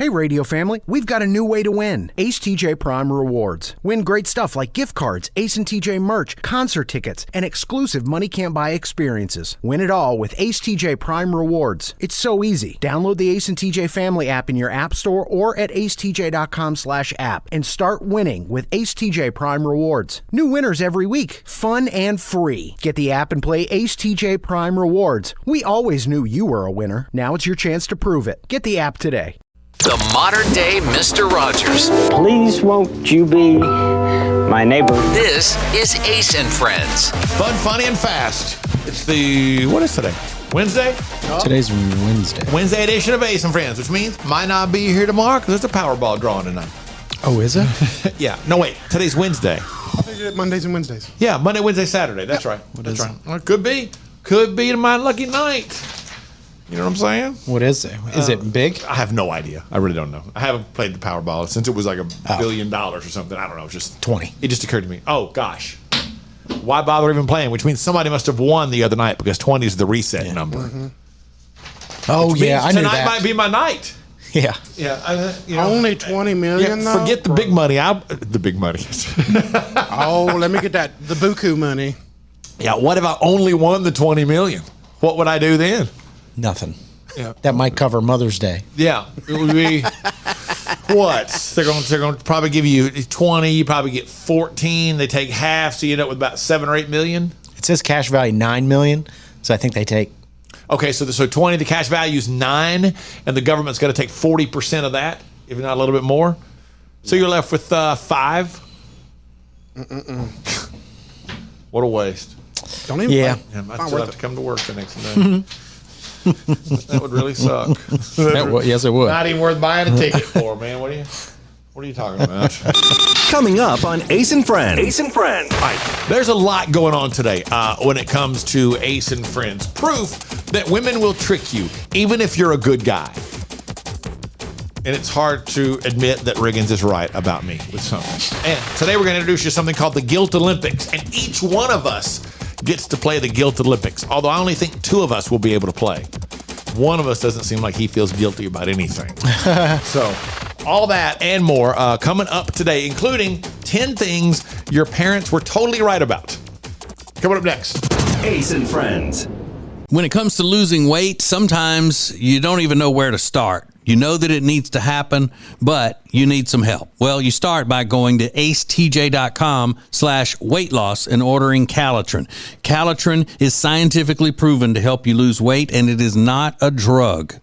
Hey, radio family, we've got a new way to win. Ace TJ Prime Rewards. Win great stuff like gift cards, Ace and TJ merch, concert tickets, and exclusive money can't buy experiences. Win it all with Ace TJ Prime Rewards. It's so easy. Download the Ace and TJ Family app in your app store or at acetj.com/app and start winning with Ace TJ Prime Rewards. New winners every week. Fun and free. Get the app and play Ace TJ Prime Rewards. We always knew you were a winner. Now it's your chance to prove it. Get the app today. The modern day Mr. Rogers. Please won't you be my neighbor? This is Ace and Friends. Fun, funny, and fast. It's what is today? Wednesday? Today's Wednesday. Wednesday edition of Ace and Friends, which means might not be here tomorrow because there's a Powerball drawing tonight. Oh, is it? Yeah. No, wait. Today's Wednesday. I think you did Mondays and Wednesdays. Yeah, Monday, Wednesday, Saturday. That's right. That's right. Well, it could be. Could be my lucky night. You know what I'm saying? What is it? Is it big? I have no idea. I really don't know. I haven't played the Powerball since it was like $1 billion or something. I don't know. It's just 20. It just occurred to me. Oh, gosh. Why bother even playing? Which means somebody must have won the other night because 20 is the reset number. Mm-hmm. Oh, yeah. I knew that. Tonight might be my night. Yeah. Yeah. Only 20 million, though? Forget the big money. The big money. Oh, let me get the buku money. Yeah, what if I only won the 20 million? What would I do then? Nothing. Yeah. That might cover Mother's Day. Yeah. It would be what? They're going to probably give you 20, you probably get 14. They take half, so you end up with about 7 or 8 million. It says cash value $9 million, so I think they take. Okay, so 20, the cash value is 9, and the government's got to take 40% of that, if not a little bit more. So you're left with 5. What a waste. Don't even. Yeah. I might still have to come to work the next day. That would really suck. Yes, it would. Not even worth buying a ticket for, man. What are you talking about? Coming up on Ace and Friends. Ace and Friends. All right. There's a lot going on today when it comes to Ace and Friends. Proof that women will trick you, even if you're a good guy. And it's hard to admit that Riggins is right about me with something. And today we're going to introduce you to something called the Guilt Olympics. And each one of us gets to play the Guilt Olympics, although I only think 2 of us will be able to play. One of us doesn't seem like he feels guilty about anything. So all that and more coming up today, including 10 things your parents were totally right about. Coming up next. Ace and Friends. When it comes to losing weight, sometimes you don't even know where to start. You know that it needs to happen, but you need some help. Well, you start by going to acetj.com/weight loss and ordering Calitrin. Calitrin is scientifically proven to help you lose weight, and it is not a drug.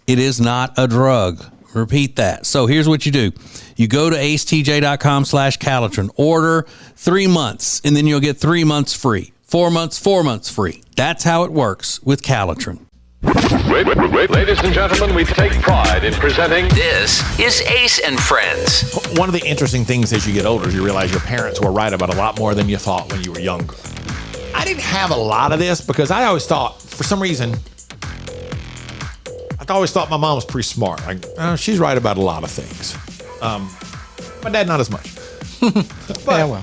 It is not a drug. Repeat that. So here's what you do. You go to acetj.com/Calitrin, order 3 months, and then you'll get 3 months free. 4 months free. That's how it works with Calitrin. Ladies and gentlemen, we take pride in presenting. This is Ace and Friends. One of the interesting things as you get older is you realize your parents were right about a lot more than you thought when you were younger. I didn't have a lot of this because I always thought, for some reason, I always thought my mom was pretty smart. Like, she's right about a lot of things. My dad, not as much. But, yeah, well.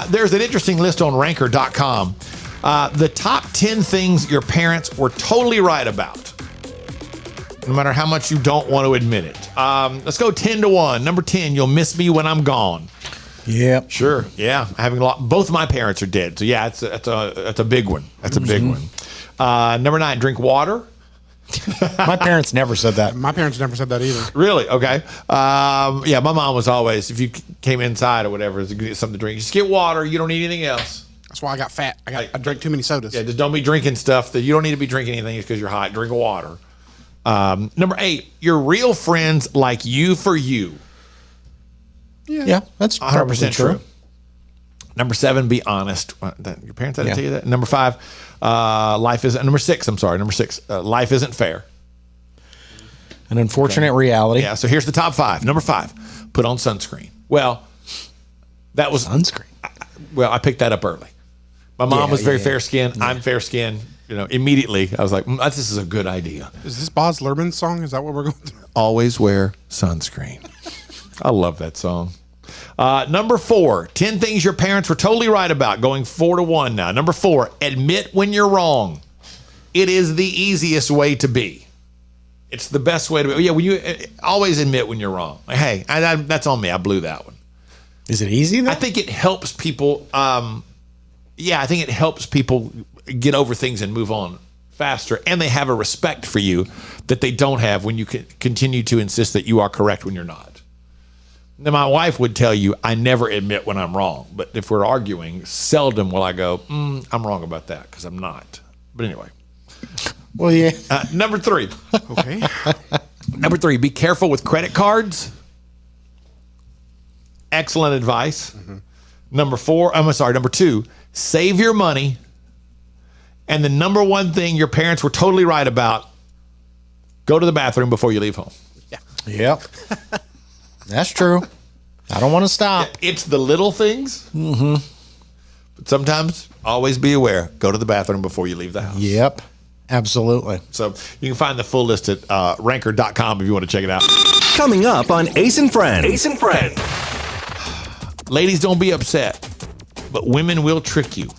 There's an interesting list on ranker.com. The top 10 things your parents were totally right about, no matter how much you don't want to admit it. Let's go 10 to 1. Number 10, you'll miss me when I'm gone. Yep. Sure. Yeah. Both of my parents are dead. So yeah, that's a big one. That's a big one. Number 9, drink water. My parents never said that. My parents never said that either. Really? Okay. Yeah, my mom was always, if you came inside or whatever, to get something to drink, just get water. You don't need anything else. That's why I got fat. I drank too many sodas. Yeah, just don't be drinking stuff that you don't need to be drinking anything just because you're hot. Drink water. Number 8, your real friends like you for you. Yeah, that's 100% true. Number 7, be honest. Your parents had to tell you that. Number 5, number 6, life isn't fair. An unfortunate reality. Yeah, so here's the top 5. Number 5, put on sunscreen. Well, that was sunscreen. I picked that up early. My mom was very fair-skinned. Yeah. I'm fair-skinned. Immediately I was like, this is a good idea. Is this Boz Luhrmann's song? Is that what we're going through? Always wear sunscreen. I love that song. Number 4, 10 things your parents were totally right about. Going 4 to 1 now. Number 4, admit when you're wrong. It is the easiest way to be. It's the best way to. Yeah, when you always admit when you're wrong. Like, hey, that's on me. I blew that one. Is it easy though? I think it helps people. I think it helps people get over things and move on faster, and they have a respect for you that they don't have when you continue to insist that you are correct when you're not. Now, my wife would tell you, I never admit when I'm wrong, but if we're arguing, seldom will I go, I'm wrong about that, because I'm not. But anyway. Well, yeah. Number 3. Okay. Number 3, be careful with credit cards. Excellent advice. Number 2, save your money. And the number one thing your parents were totally right about, go to the bathroom before you leave home. Yep. That's true. I don't want to stop. It's the little things. But sometimes, always be aware. Go to the bathroom before you leave the house. Yep. Absolutely. So you can find the full list at ranker.com if you want to check it out. Coming up on Ace and Friends. Ace and Friends. Ladies, don't be upset, but women will trick you,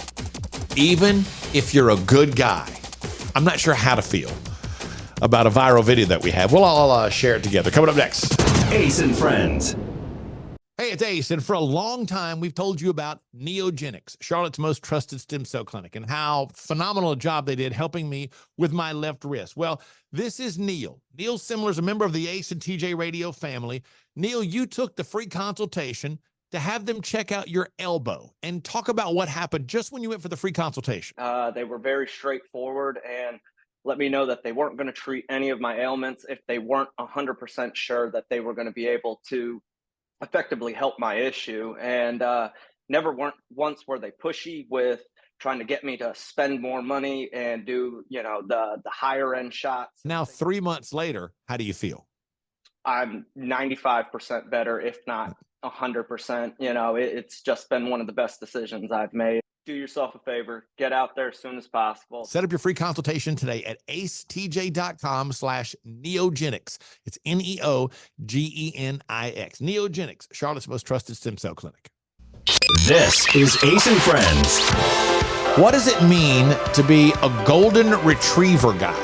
even if you're a good guy. I'm not sure how to feel about a viral video that we have. We'll all share it together. Coming up next. Ace and Friends. Hey, it's Ace, and for a long time, we've told you about Neogenics, Charlotte's most trusted stem cell clinic, and how phenomenal a job they did helping me with my left wrist. Well, this is Neil. Neil Simler's a member of the Ace and TJ Radio family. Neil, you took the free consultation to have them check out your elbow and talk about what happened just when you went for the free consultation. They were very straightforward and let me know that they weren't going to treat any of my ailments if they weren't 100% sure that they were going to be able to effectively help my issue. And never once were they pushy with trying to get me to spend more money and do, the higher end shots. Now, 3 months later, how do you feel? I'm 95% better, if not 100%. It's just been one of the best decisions I've made. Do yourself a favor, get out there as soon as possible. Set up your free consultation today at acetj.com/neogenics. It's Neogenix. Neogenics, Charlotte's most trusted stem cell clinic. This is Ace and Friends. What does it mean to be a golden retriever guy?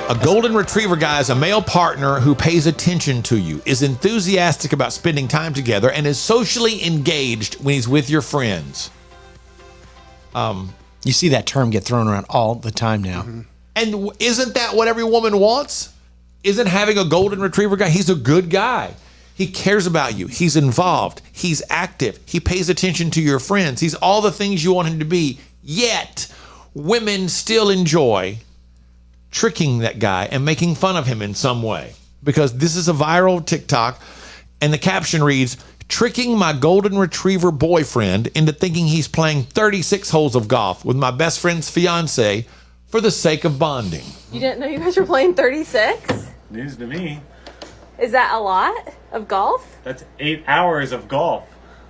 A golden retriever guy is a male partner who pays attention to you, is enthusiastic about spending time together, and is socially engaged when he's with your friends. You see that term get thrown around all the time now. And isn't that what every woman wants? Isn't having a golden retriever guy? He's a good guy. He cares about you. He's involved. He's active. He pays attention to your friends. He's all the things you want him to be. Yet, women still enjoy tricking that guy and making fun of him in some way, because this is a viral TikTok and the caption reads, "Tricking my golden retriever boyfriend into thinking he's playing 36 holes of golf with my best friend's fiance for the sake of bonding." You didn't know you guys were playing 36? News to me. Is that a lot of golf? That's 8 hours of golf.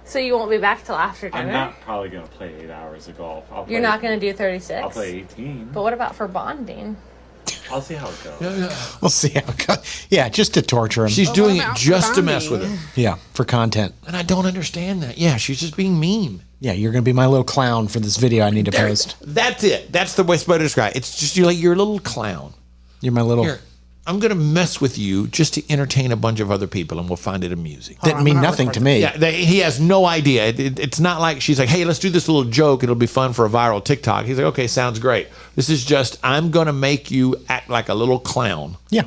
So you won't be back till after dinner? I'm not probably going to play 8 hours of golf. You're not going to do 36? I'll play 18. But what about for bonding? I'll see how it goes. We'll see how it goes. Yeah, just to torture him. She's doing it just to mess with him. Yeah, for content. And I don't understand that. Yeah, she's just being mean. Yeah, you're going to be my little clown for this video I need to post. That's it. That's the best way to describe it. It's just you're a little clown. You're my little... Here, I'm going to mess with you just to entertain a bunch of other people, and we'll find it amusing. Didn't mean nothing to me. Yeah, he has no idea. It's not like she's like, hey, let's do this little joke. It'll be fun for a viral TikTok. He's like, okay, sounds great. This is just, I'm going to make you act like a little clown. Yeah.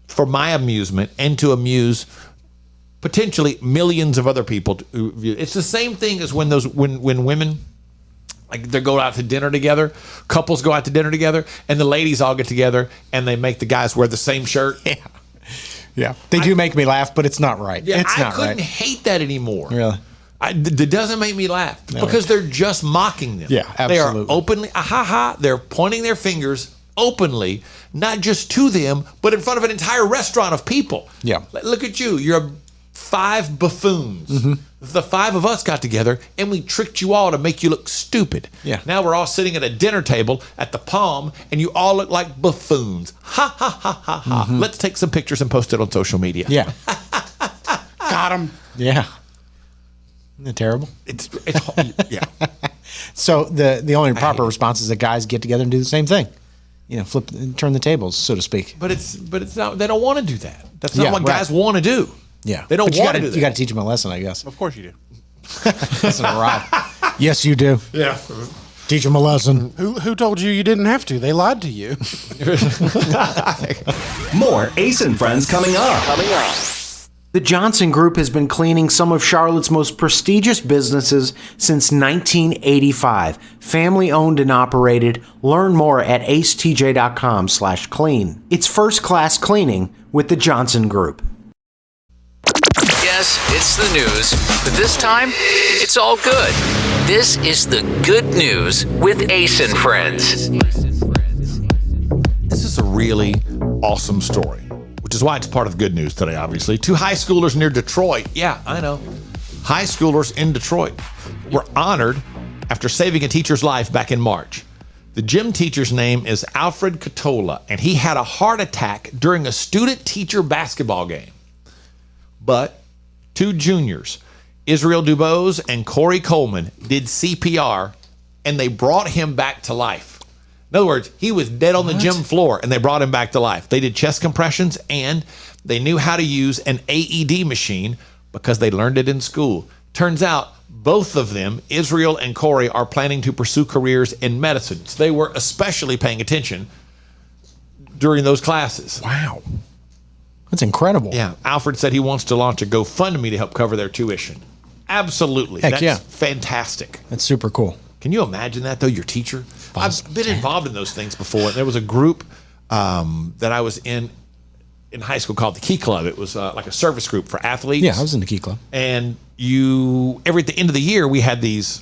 For my amusement and to amuse potentially millions of other people. It's the same thing as when women... like they go out to dinner together, couples go out to dinner together, and the ladies all get together and they make the guys wear the same shirt. Yeah. They do make me laugh, but it's not right. Yeah, it's not right. I couldn't hate that anymore. Really? It doesn't make me laugh because they're just mocking them. Yeah, absolutely. They are openly, they're pointing their fingers openly, not just to them, but in front of an entire restaurant of people. Yeah. Look at you. You're 5 buffoons. Mm-hmm. The 5 of us got together and we tricked you all to make you look stupid. Yeah. Now we're all sitting at a dinner table at the Palm and you all look like buffoons. Ha, ha, ha, ha, ha. Mm-hmm. Let's take some pictures and post it on social media. Yeah. Got him. Yeah. Isn't it terrible? It's yeah. So the only proper response is that guys get together and do the same thing. turn the tables, so to speak. But it's not. They don't want to do that. That's not Yeah, what right. guys want to do. Yeah. They don't But you want to gotta- do that. You got to teach them a lesson, I guess. Of course you do. Listen, Rob. Yes, you do. Yeah. Teach them a lesson. Who told you didn't have to? They lied to you. More Ace and Friends coming up. The Johnson Group has been cleaning some of Charlotte's most prestigious businesses since 1985. Family owned and operated. Learn more at acetj.com/clean. It's first class cleaning with the Johnson Group. Yes, it's the news, but this time, it's all good. This is the good news with Ace and Friends. This is a really awesome story, which is why it's part of good news today, obviously. 2 high schoolers near Detroit. Yeah, I know. High schoolers in Detroit were honored after saving a teacher's life back in March. The gym teacher's name is Alfred Catola, and he had a heart attack during a student-teacher basketball game. But 2 juniors, Israel Dubose and Corey Coleman, did CPR, and they brought him back to life. In other words, he was dead on the gym floor, and they brought him back to life. They did chest compressions, and they knew how to use an AED machine because they learned it in school. Turns out, both of them, Israel and Corey, are planning to pursue careers in medicine. So they were especially paying attention during those classes. Wow. That's incredible. Yeah. Alfred said he wants to launch a GoFundMe to help cover their tuition. Absolutely. Heck That's yeah. fantastic. That's super cool. Can you imagine that, though, your teacher? I've been involved in those things before. There was a group that I was in high school called the Key Club. It was like a service group for athletes. Yeah, I was in the Key Club. And at the end of the year, we had these,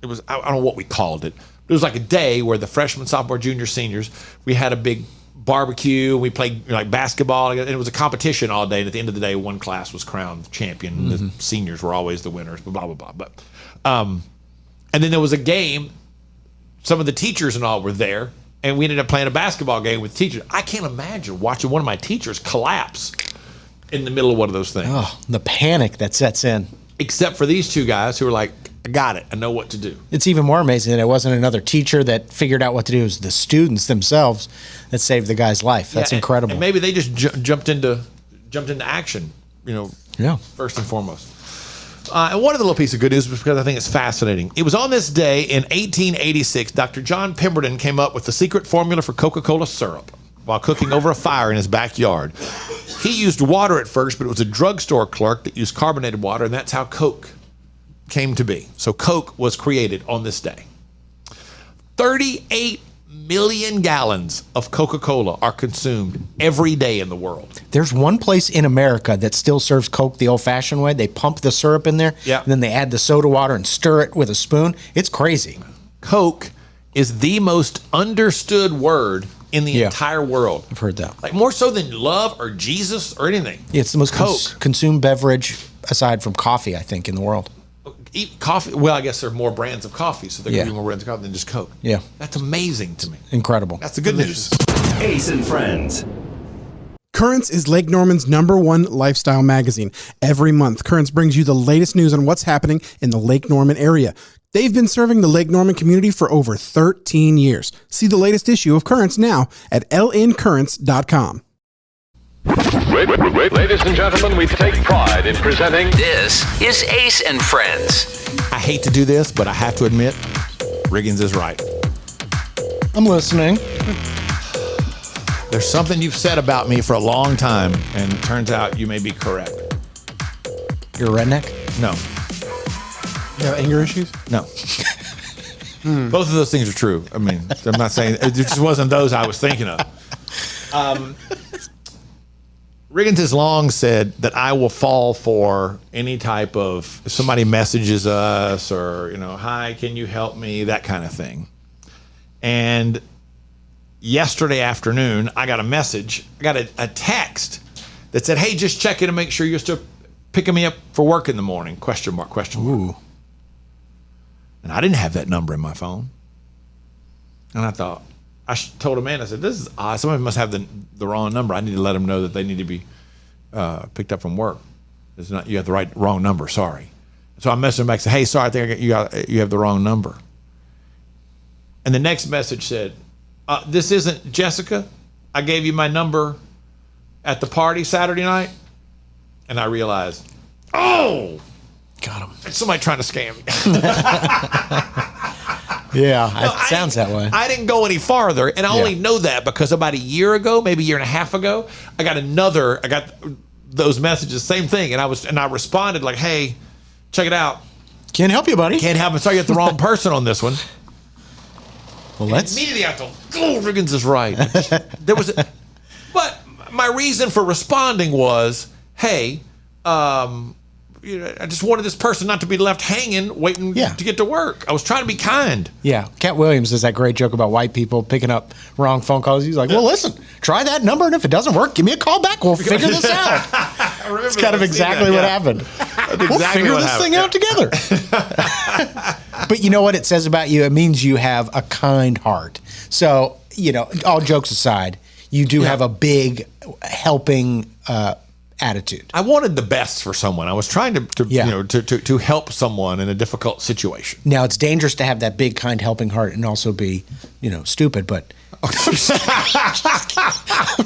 I don't know what we called it. It was like a day where the freshmen, sophomore, junior, seniors, we had a big barbecue. We played like basketball, and it was a competition all day. And at the end of the day, one class was crowned champion. Mm-hmm. The seniors were always the winners. Blah blah blah. But and then there was a game. Some of the teachers and all were there, and we ended up playing a basketball game with teachers. I can't imagine watching one of my teachers collapse in the middle of one of those things. Oh, the panic that sets in. Except for these 2 guys who were like, I got it. I know what to do. It's even more amazing that it wasn't another teacher that figured out what to do. It was the students themselves that saved the guy's life. That's incredible. And maybe they just jumped into action, first and foremost. And one of the little piece of good news was because I think it's fascinating. It was on this day in 1886, Dr. John Pemberton came up with the secret formula for Coca-Cola syrup while cooking over a fire in his backyard. He used water at first, but it was a drugstore clerk that used carbonated water, and that's how Coke came to be. So Coke was created on this day. 38 million gallons of Coca-Cola are consumed every day in the world. There's one place in America that still serves Coke the old-fashioned way. They pump the syrup in there, yeah, and then they add the soda water and stir it with a spoon. It's crazy. Coke is the most understood word in the entire world. I've heard that. Like more so than love or Jesus or anything. Yeah, it's the most consumed beverage aside from coffee, I think, in the world. Eat coffee. Well, I guess there are more brands of coffee, so there can be more brands of coffee than just Coke. Yeah. That's amazing to me. Incredible. That's the good news. Ace and Friends. Currents is Lake Norman's #1 lifestyle magazine. Every month, Currents brings you the latest news on what's happening in the Lake Norman area. They've been serving the Lake Norman community for over 13 years. See the latest issue of Currents now at lncurrents.com. Ladies and gentlemen, we take pride in presenting. This is Ace and Friends. I hate to do this, but I have to admit, Riggins is right. I'm listening. There's something you've said about me for a long time, and it turns out you may be correct. You're a redneck? No. You have anger issues? No. Both of those things are true. I mean, I'm not saying it just wasn't those I was thinking of. Riggins has long said that I will fall for any type of, if somebody messages us or, hi, can you help me, that kind of thing. And yesterday afternoon, I got a text that said, hey, just checking to make sure you're still picking me up for work in the morning, question mark. Ooh. And I didn't have that number in my phone. And I thought, I told a man, I said, this is odd. Somebody must have the wrong number. I need to let them know that they need to be picked up from work. It's not, you have the wrong number, sorry. So I messaged him back and said, hey, sorry, I think you have the wrong number. And the next message said, This isn't Jessica. I gave you my number at the party Saturday night, and I realized, oh, got him. It's somebody trying to scam me. Yeah, it sounds that way. I didn't go any farther, and I only know that because about a year ago, maybe a year and a half ago, I got those messages, same thing, and I responded like, "Hey, check it out. Can't help you, buddy. Can't help. I'm sorry, you got the wrong person on this one." Well, let's immediately I thought, "Oh, Riggins is right." But my reason for responding was, "Hey, I just wanted this person not to be left hanging, waiting to get to work. I was trying to be kind." Yeah, Cat Williams does that great joke about white people picking up wrong phone calls. He's like, "Well, listen, try that number, and if it doesn't work, give me a call back. We'll figure this out." It's kind of exactly what happened. We'll figure this thing out together. But you know what it says about you? It means you have a kind heart. So, all jokes aside, you do have a big helping attitude. I wanted the best for someone. I was trying to help someone in a difficult situation. Now, it's dangerous to have that big, kind, helping heart and also be, stupid, but I'm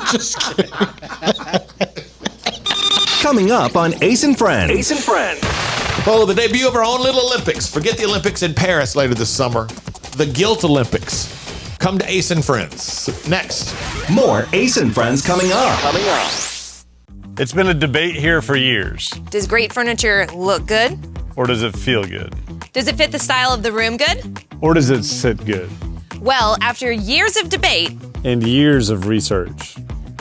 just kidding. Coming up on Ace and Friends. Ace and Friends. Oh, the debut of our own little Olympics. Forget the Olympics in Paris later this summer. The Guilt Olympics. Come to Ace and Friends. Next. More Ace and Friends coming up. It's been a debate here for years. Does great furniture look good? Or does it feel good? Does it fit the style of the room good? Or does it sit good? Well, after years of debate and years of research,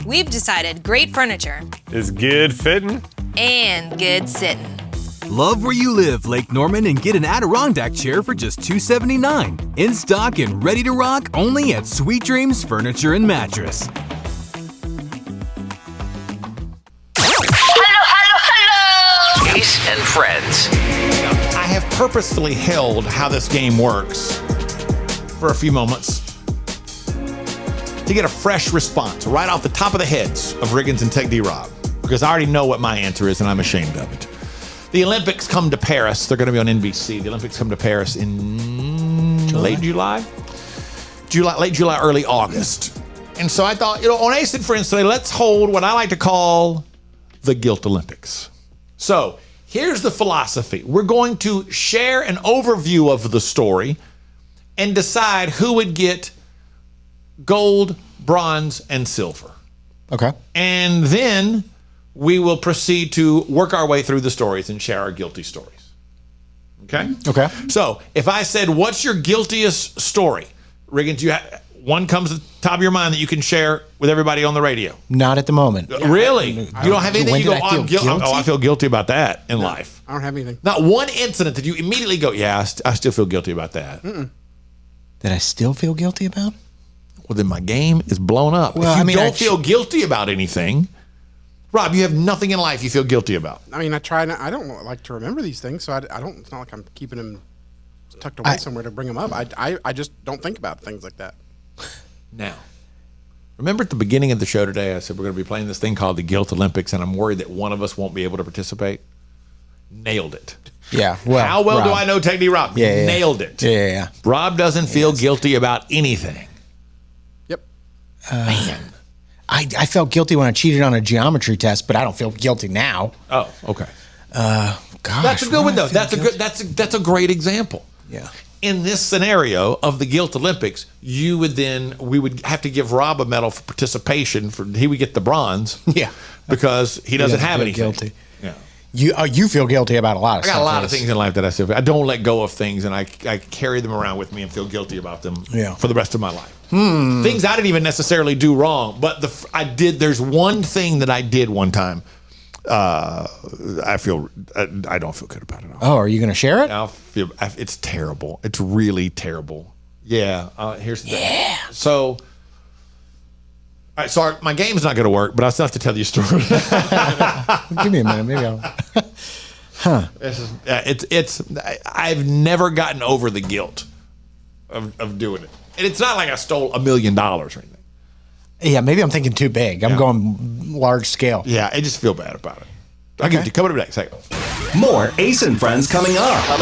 we've decided great furniture is good fitting and good sitting. Love where you live, Lake Norman, and get an Adirondack chair for just $279. In stock and ready to rock only at Sweet Dreams Furniture and Mattress. Hello. Ace and Friends. I have purposefully held how this game works for a few moments to get a fresh response right off the top of the heads of Riggins and Tech D-Rob, because I already know what my answer is and I'm ashamed of it. The Olympics come to Paris. They're going to be on NBC. The Olympics come to Paris in late July, early August. And so I thought, on Ace and Friends today, let's hold what I like to call the Guilt Olympics. So here's the philosophy. We're going to share an overview of the story and decide who would get gold, bronze, and silver. Okay. And then we will proceed to work our way through the stories and share our guilty stories. Okay? Okay. So if I said, what's your guiltiest story? Riggins, one comes to the top of your mind that you can share with everybody on the radio. Not at the moment. Really? You don't have anything you go, I feel guilty about that in life. I don't have anything. Not one incident that you immediately go, I still feel guilty about that. That I still feel guilty about? Well, then my game is blown up. Well, if you don't feel guilty about anything, Rob, you have nothing in life you feel guilty about. I mean, I don't like to remember these things, so I don't. It's not like I'm keeping them tucked away somewhere to bring them up. I just don't think about things like that. Now, remember at the beginning of the show today, I said we're going to be playing this thing called the Guilt Olympics, and I'm worried that one of us won't be able to participate. Nailed it. Yeah. Well, how well Rob. do I know Tech D Rob? Yeah. Nailed it. Yeah. Rob doesn't feel guilty about anything. Yep. Man. I felt guilty when I cheated on a geometry test, but I don't feel guilty now. Oh, okay. Gosh, that's a good one though. That's a great example. Yeah. In this scenario of the Guilt Olympics, we would have to give Rob a medal for participation. He would get the bronze. Yeah. Because he doesn't have feel anything. Guilty. Yeah. You feel guilty about a lot of stuff. I got a lot of things in life that I don't let go of things, and I carry them around with me and feel guilty about them for the rest of my life. Things I didn't even necessarily do wrong, but there's one thing that I did one time. I don't feel good about it at all. Oh, are you going to share it? It's terrible. It's really terrible. Yeah. Here's the thing. So, all right, sorry, my game's not going to work, but I still have to tell you a story. Give me a minute, maybe I'll. I've never gotten over the guilt of doing it, and it's not like I stole $1 million or anything. Yeah, maybe I'm thinking too big. I'm going large scale. Yeah, I just feel bad about it. I'll give it to you. Coming up next. More Ace and Friends coming up.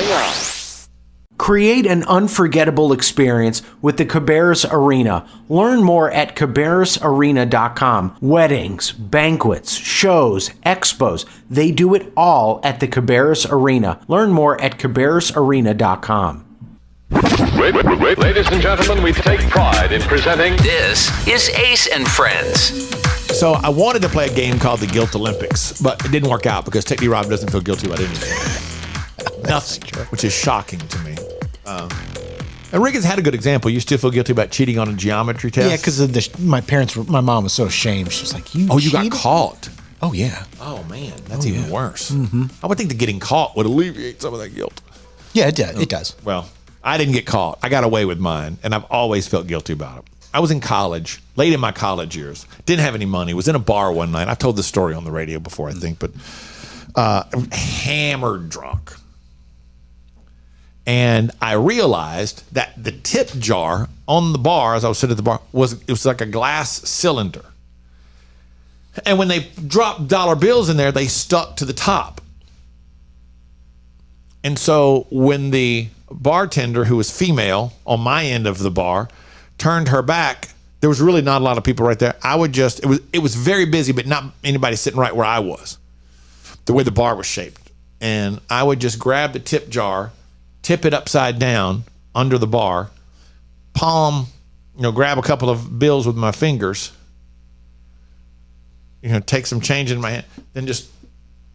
Create an unforgettable experience with the Cabarrus Arena. Learn more at cabarrusarena.com. Weddings, banquets, shows, expos, they do it all at the Cabarrus Arena. Learn more at cabarrusarena.com. Ladies and gentlemen, we take pride in presenting. This is Ace and Friends. So I wanted to play a game called the Guilt Olympics, but it didn't work out because Techie Rob doesn't feel guilty about anything. Nothing, which is shocking to me. And Rick has had a good example. You still feel guilty about cheating on a geometry test? Yeah, because my mom was so ashamed. She was like, "You got caught." Oh yeah. Oh man, that's even worse. Mm-hmm. I would think that getting caught would alleviate some of that guilt. Yeah, it does. It does. Well, I didn't get caught. I got away with mine, and I've always felt guilty about it. I was in college, late in my college years. Didn't have any money. Was in a bar one night. I've told this story on the radio before, I think, but hammered drunk. And I realized that the tip jar on the bar, as I was sitting at the bar, was like a glass cylinder. And when they dropped dollar bills in there, they stuck to the top. And so when the bartender, who was female on my end of the bar, turned her back, there was really not a lot of people right there. It was very busy, but not anybody sitting right where I was, the way the bar was shaped. And I would just grab the tip jar, tip it upside down under the bar, palm, grab a couple of bills with my fingers, take some change in my hand, then just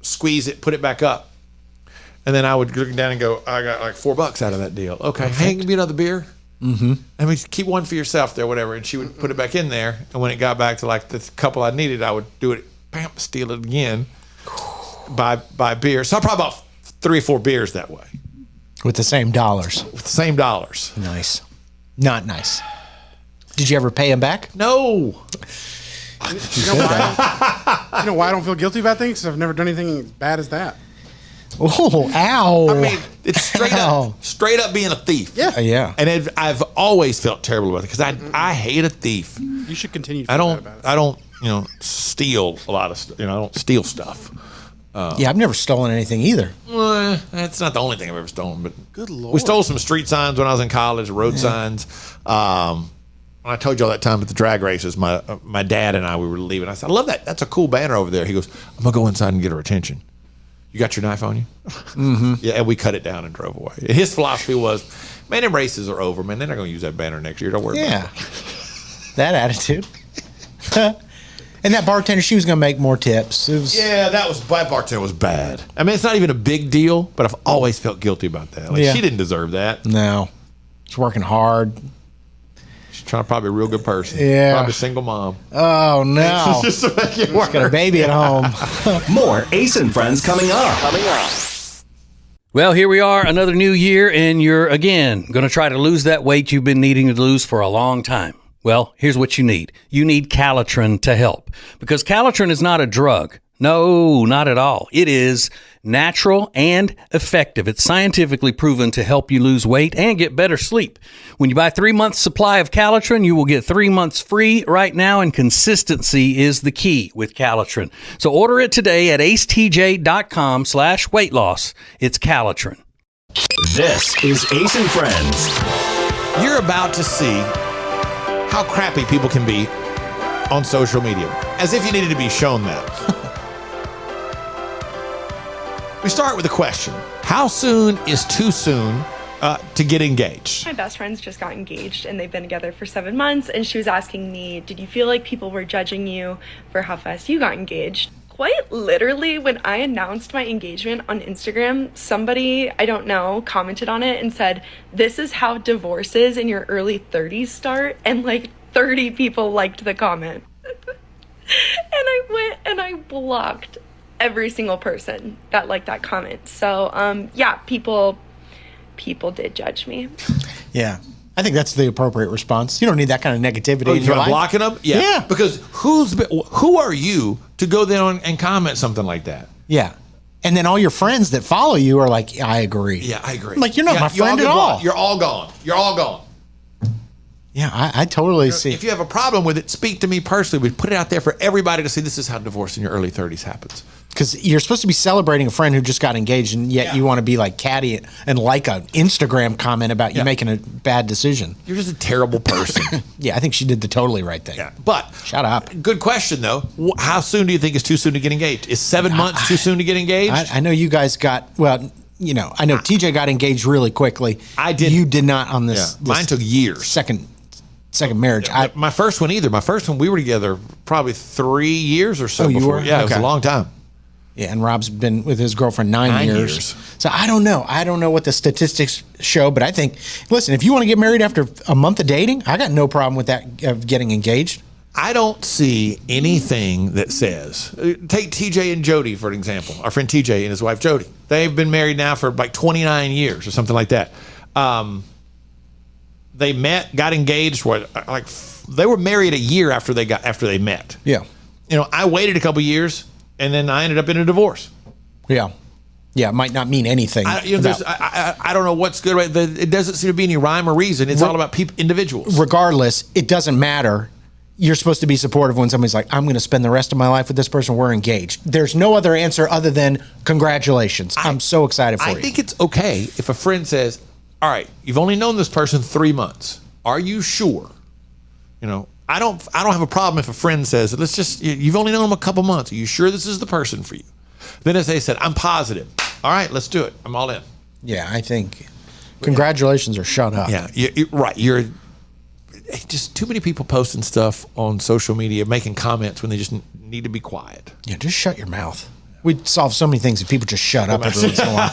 squeeze it, put it back up. And then I would look down and go, I got like $4 out of that deal. Okay, hey, give me another beer. Mm-hmm. I mean, keep one for yourself there, whatever. And she would put it back in there. And when it got back to like the couple I needed, I would do it, bam, steal it again, buy beer. So I probably bought 3 or 4 beers that way. With the same dollars. With the same dollars. Nice. Not nice. Did you ever pay him back? No. You know why I don't feel guilty about things? Because I've never done anything as bad as that. Oh, ow. I mean, it's straight up being a thief. Yeah. Yeah. And I've always felt terrible about it because I hate a thief. You should continue to I feel bad about it. I don't steal a lot of stuff. I don't steal stuff. Yeah, I've never stolen anything either. Well, that's not the only thing I've ever stolen, but Good Lord. we stole some street signs when I was in college, road signs. When I told you all that time at the drag races, my dad and we were leaving. I said, I love that. That's a cool banner over there. He goes, I'm going to go inside and get her attention. You got your knife on you? Mm-hmm. Yeah, and we cut it down and drove away. His philosophy was, man, them races are over, man. They're not going to use that banner next year. Don't worry about it. That attitude. And that bartender, she was going to make more tips. Yeah, that bartender was bad. I mean, it's not even a big deal, but I've always felt guilty about that. Like, she didn't deserve that. No. She's working hard. She's trying to probably be a real good person. Yeah. Probably a single mom. Oh, no. Just to make it work. She's got a baby at home. More Ace and Friends coming up. Well, here we are, another new year, and you're, again, going to try to lose that weight you've been needing to lose for a long time. Well, here's what you need. You need Calitrin to help, because Calitrin is not a drug. No, not at all. It is natural and effective. It's scientifically proven to help you lose weight and get better sleep. When you buy 3 months supply of Calitrin, you will get 3 months free right now, and consistency is the key with Calitrin. So order it today at acetj.com/weight loss. It's Calitrin. This is Ace and Friends. You're about to see how crappy people can be on social media, as if you needed to be shown that. We start with a question. How soon is too soon to get engaged? My best friends just got engaged and they've been together for 7 months, and she was asking me, did you feel like people were judging you for how fast you got engaged? Quite literally, when I announced my engagement on Instagram, somebody, I don't know, commented on it and said, this is how divorces in your early 30s start, and like 30 people liked the comment. And I went and I blocked every single person that liked that comment. So yeah, people did judge me. Yeah. I think that's the appropriate response. You don't need that kind of negativity in You're your life. blocking them? Yeah. Because who are you to go there and comment something like that? Yeah. And then all your friends that follow you are like, I agree. Yeah, I agree. I'm like, you're not my friend at all. You're all gone. You're all gone. Yeah, I totally see. If you have a problem with it, speak to me personally. We put it out there for everybody to see. This is how divorce in your early 30s happens. Because you're supposed to be celebrating a friend who just got engaged, and yet you want to be like catty and like an Instagram comment about you making a bad decision. You're just a terrible person. Yeah, I think she did the totally right thing. Yeah, but shut up. Good question though. How soon do you think is too soon to get engaged? Is 7 months too soon to get engaged? I know you guys got I know TJ got engaged really quickly. I did. You did not on this. Mine took years. Second marriage. My first one either. My first one we were together probably 3 years or so. Oh, you before. were? Yeah, it was a long time. Yeah, and Rob's been with his girlfriend 9 years. So I don't know. I don't know what the statistics show, but I think, listen, if you want to get married after a month of dating, I got no problem with that, of getting engaged. I don't see anything that says, take TJ and Jody for an example, our friend TJ and his wife Jody. They've been married now for like 29 years or something like that. They met, got engaged, they were married a year after they met. Yeah. I waited a couple years and then I ended up in a divorce. Yeah. Yeah, it might not mean anything. I don't know what's good. Right? It doesn't seem to be any rhyme or reason. It's all about individuals. Regardless, it doesn't matter. You're supposed to be supportive when somebody's like, I'm going to spend the rest of my life with this person. We're engaged. There's no other answer other than congratulations. I'm so excited for you. I think it's okay if a friend says, all right, you've only known this person 3 months. Are you sure? I don't have a problem if a friend says, you've only known them a couple months. Are you sure this is the person for you? Then if they said, I'm positive. All right, let's do it. I'm all in. Yeah, I think congratulations or shut up. Yeah, right. You're just too many people posting stuff on social media, making comments when they just need to be quiet. Yeah, just shut your mouth. We'd solve so many things if people just shut up every once in a while.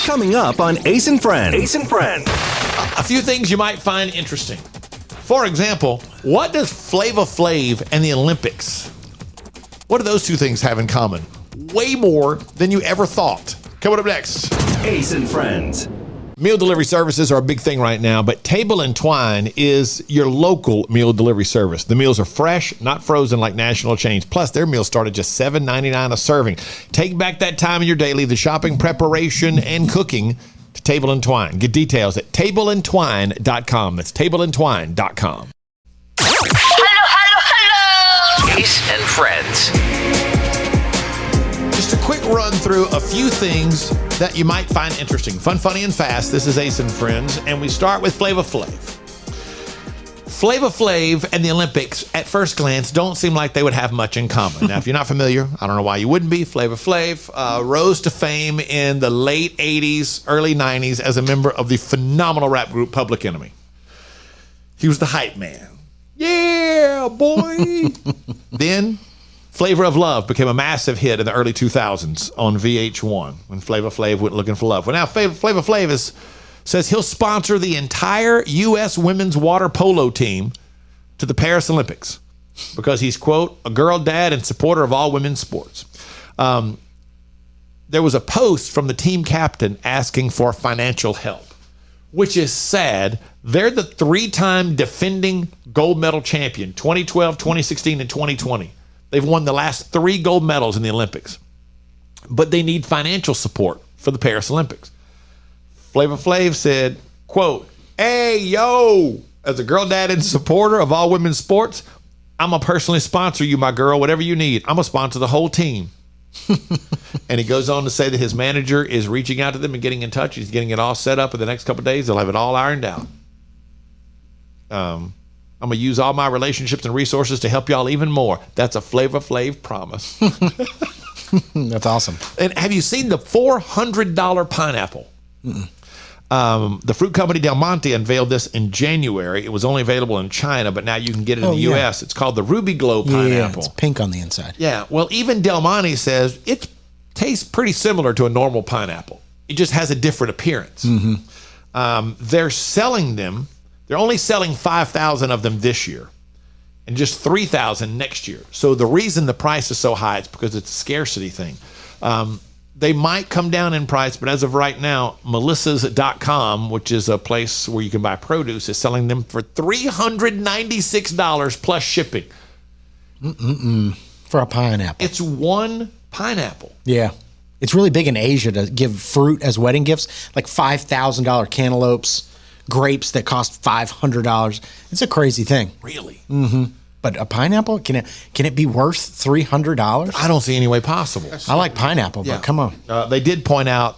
Coming up on Ace and Friends. Ace and Friends. A few things you might find interesting. For example, what does Flava Flav and the Olympics, what do those two things have in common? Way more than you ever thought. Coming up next. Ace and Friends. Meal delivery services are a big thing right now, but Table and Twine is your local meal delivery service. The meals are fresh, not frozen like national chains. Plus, their meals start at just $7.99 a serving. Take back that time in your day, leave the shopping, preparation, and cooking to Table and Twine. Get details at tableandtwine.com. That's tableandtwine.com. Hello. Ace and Friends. Just a quick run through a few things that you might find interesting. Fun, funny, and fast. This is Ace and Friends, and we start with Flava Flav. Flava Flav and the Olympics, at first glance, don't seem like they would have much in common. Now, if you're not familiar, I don't know why you wouldn't be. Flava Flav rose to fame in the late 80s, early 90s as a member of the phenomenal rap group Public Enemy. He was the hype man. Yeah, boy. Then Flavor of Love became a massive hit in the early 2000s on VH1 when Flava Flav went looking for love. Well, now Flava Flav says he'll sponsor the entire U.S. women's water polo team to the Paris Olympics because he's, quote, a girl dad and supporter of all women's sports. There was a post from the team captain asking for financial help, which is sad. They're the 3-time defending gold medal champion, 2012, 2016, and 2020. They've won the last 3 gold medals in the Olympics, but they need financial support for the Paris Olympics. Flava Flav said, quote, hey, yo, as a girl dad and supporter of all women's sports, I'm going to personally sponsor you, my girl, whatever you need. I'm going to sponsor the whole team. And he goes on to say that his manager is reaching out to them and getting in touch. He's getting it all set up in the next couple of days. They'll have it all ironed out. I'm going to use all my relationships and resources to help y'all even more. That's a Flava Flav promise. That's awesome. And have you seen the $400 pineapple? The fruit company Del Monte unveiled this in January. It was only available in China, but now you can get it in the U.S. It's called the Ruby Glow pineapple. Yeah, it's pink on the inside. Yeah, well, even Del Monte says it tastes pretty similar to a normal pineapple. It just has a different appearance. They're selling them. They're only selling 5,000 of them this year and just 3,000 next year. So the reason the price is so high is because it's a scarcity thing. They might come down in price, but as of right now, Melissas.com, which is a place where you can buy produce, is selling them for $396 plus shipping. For a pineapple. It's one pineapple. Yeah. It's really big in Asia to give fruit as wedding gifts, like $5,000 cantaloupes, grapes that cost $500. It's a crazy thing. Really? But a pineapple, can it be worth $300? I don't see any way possible. I like pineapple, but come on. They did point out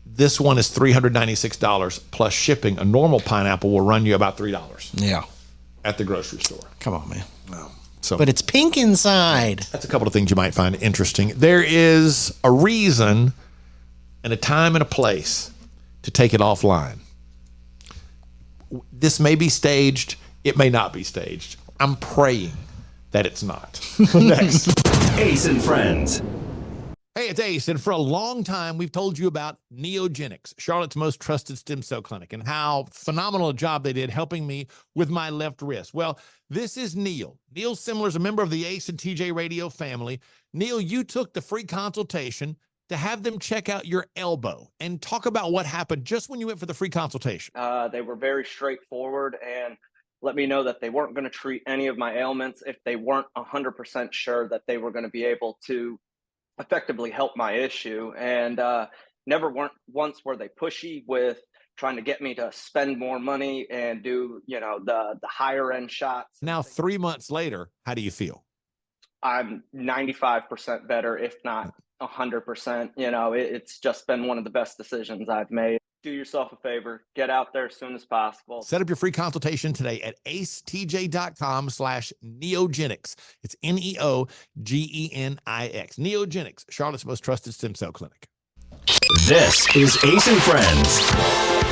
this one is $396 plus shipping. A normal pineapple will run you about $3. Yeah. At the grocery store. Come on, man. No. So, but it's pink inside. That's a couple of things you might find interesting. There is a reason and a time and a place to take it offline. This may be staged. It may not be staged. I'm praying that it's not. Next. Ace and Friends. Hey, it's Ace, and for a long time, we've told you about Neogenics, Charlotte's most trusted stem cell clinic, and how phenomenal a job they did helping me with my left wrist. Well, this is Neil. Neil Simler's a member of the Ace and TJ Radio family. Neil, you took the free consultation to have them check out your elbow and talk about what happened just when you went for the free consultation. They were very straightforward and let me know that they weren't going to treat any of my ailments if they weren't 100% sure that they were going to be able to effectively help my issue. And never once were they pushy with trying to get me to spend more money and do, the higher end shots. Now, 3 months later, how do you feel? I'm 95% better, if not 100%. It's just been one of the best decisions I've made. Do yourself a favor, get out there as soon as possible. Set up your free consultation today at acetj.com/neogenics. It's Neogenix. Neogenics, Charlotte's most trusted stem cell clinic. This is Ace and Friends.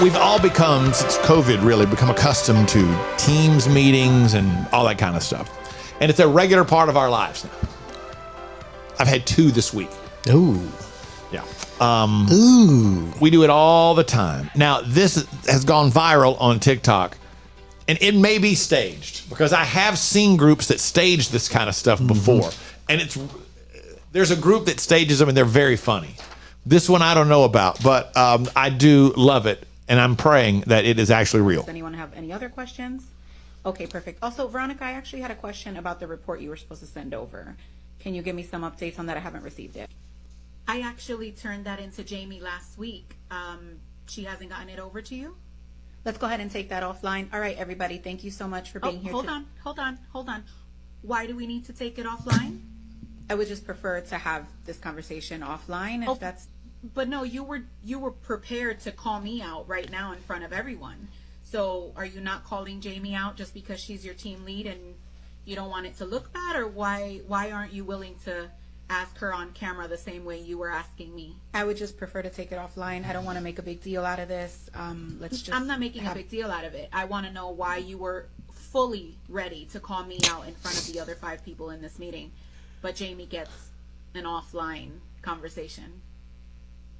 We've all become, since COVID really, become accustomed to Teams meetings and all that kind of stuff. And it's a regular part of our lives now. I've had 2 this week. Ooh. Yeah. We do it all the time. Now, this has gone viral on TikTok, and it may be staged because I have seen groups that stage this kind of stuff before. And there's a group that stages them, and they're very funny. This one I don't know about, but I do love it, and I'm praying that it is actually real. Does anyone have any other questions? Okay, perfect. Also, Veronica, I actually had a question about the report you were supposed to send over. Can you give me some updates on that? I haven't received it. I actually turned that into Jamie last week. She hasn't gotten it over to you? Let's go ahead and take that offline. All right, everybody, thank you so much for being here. Hold on. Why do we need to take it offline? I would just prefer to have this conversation offline if that's... But no, you were prepared to call me out right now in front of everyone. So are you not calling Jamie out just because she's your team lead and you don't want it to look bad? Or why aren't you willing to ask her on camera the same way you were asking me? I would just prefer to take it offline. I don't want to make a big deal out of this. I'm not making a big deal out of it. I want to know why you were fully ready to call me out in front of the other 5 people in this meeting, but Jamie gets an offline conversation.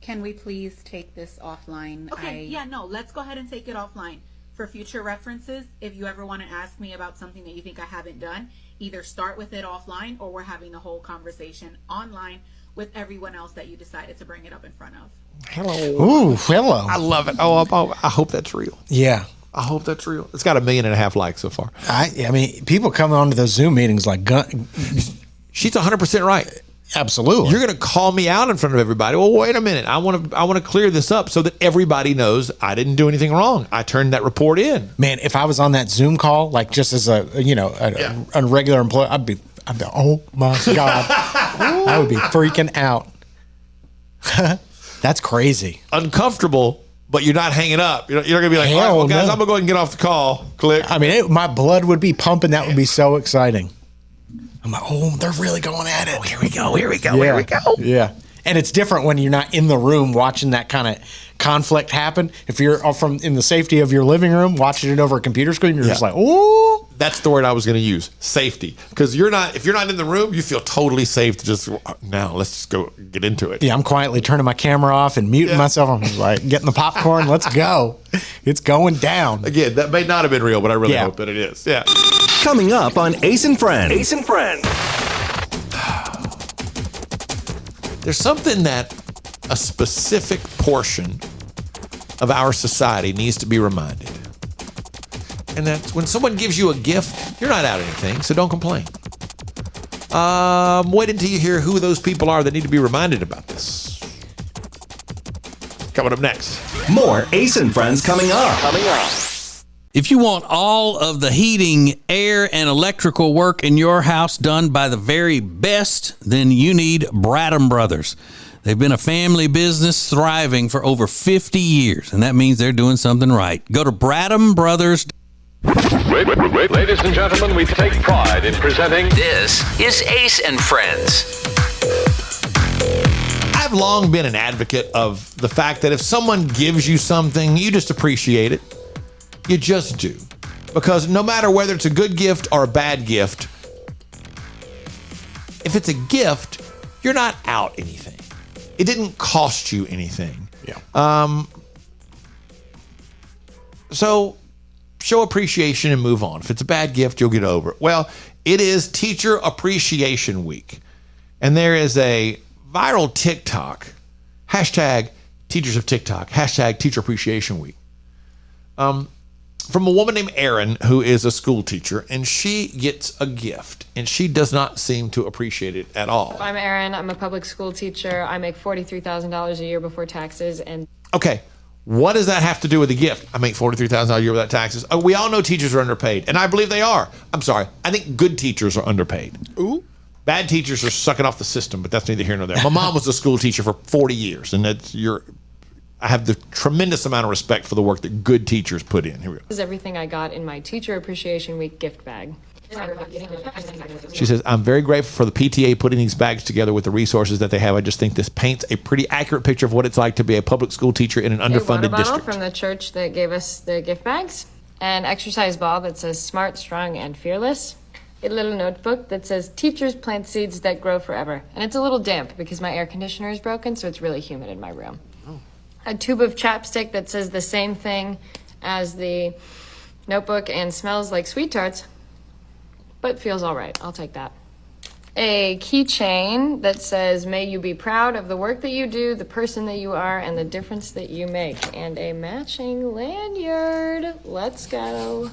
Can we please take this offline? Okay, let's go ahead and take it offline. For future references, if you ever want to ask me about something that you think I haven't done, either start with it offline or we're having the whole conversation online with everyone else that you decided to bring it up in front of. Hello. Ooh, hello. I love it. I hope that's real. Yeah. I hope that's real. It's got 1.5 million likes so far. I mean, people come on to those Zoom meetings like... She's 100% right. Absolutely. You're going to call me out in front of everybody. Well, wait a minute. I want to clear this up so that everybody knows I didn't do anything wrong. I turned that report in. Man, if I was on that Zoom call, like just as a regular employee, I'd be oh my God. I would be freaking out. That's crazy. Uncomfortable, but you're not hanging up. You're not going to be like, all right, well, guys, I'm going to go ahead and get off the call. Click. I mean, my blood would be pumping. That would be so exciting. I'm like, oh, they're really going at it. Oh, here we go. Yeah. And it's different when you're not in the room watching that kind of conflict happen. If you're in the safety of your living room, watching it over a computer screen, you're just like, oh. That's the word I was going to use, safety. Because if you're not in the room, you feel totally safe to just, now let's just go get into it. Yeah, I'm quietly turning my camera off and muting myself. I'm like, getting the popcorn. Let's go. It's going down. Again, that may not have been real, but I really hope that it is. Yeah. Coming up on Ace and Friends. Ace and Friends. There's something that a specific portion of our society needs to be reminded. And that's when someone gives you a gift, you're not out anything, so don't complain. Wait until you hear who those people are that need to be reminded about this. Coming up next. More Ace and Friends coming up. If you want all of the heating, air, and electrical work in your house done by the very best, then you need Bradham Brothers. They've been a family business thriving for over 50 years, and that means they're doing something right. Go to Bradham Brothers. Ladies and gentlemen, we take pride in presenting. This is Ace and Friends. I've long been an advocate of the fact that if someone gives you something, you just appreciate it. You just do. Because no matter whether it's a good gift or a bad gift, if it's a gift, you're not out anything. It didn't cost you anything. Yeah. So show appreciation and move on. If it's a bad gift, you'll get over it. Well, it is Teacher Appreciation Week. And there is a viral TikTok, hashtag Teachers of TikTok, hashtag Teacher Appreciation Week. From a woman named Erin, who is a school teacher, and she gets a gift, and she does not seem to appreciate it at all. I'm Erin. I'm a public school teacher. I make $43,000 a year before taxes. And okay, what does that have to do with the gift? I make $43,000 a year without taxes. Oh, we all know teachers are underpaid, and I believe they are. I'm sorry. I think good teachers are underpaid. Ooh. Bad teachers are sucking off the system, but that's neither here nor there. My mom was a school teacher for 40 years, and I have the tremendous amount of respect for the work that good teachers put in. Here we go. this is everything I got in my Teacher Appreciation Week gift bag. She says, I'm very grateful for the PTA putting these bags together with the resources that they have. I just think this paints a pretty accurate picture of what it's like to be a public school teacher in an A water underfunded bottle district. from the church that gave us the gift bags. An exercise ball that says smart, strong, and fearless. A little notebook that says teachers plant seeds that grow forever. And it's a little damp because my air conditioner is broken, so it's really humid in my room. A tube of chapstick that says the same thing as the notebook and smells like sweet tarts, but feels all right. I'll take that. A keychain that says, may you be proud of the work that you do, the person that you are, and the difference that you make. And a matching lanyard. Let's go.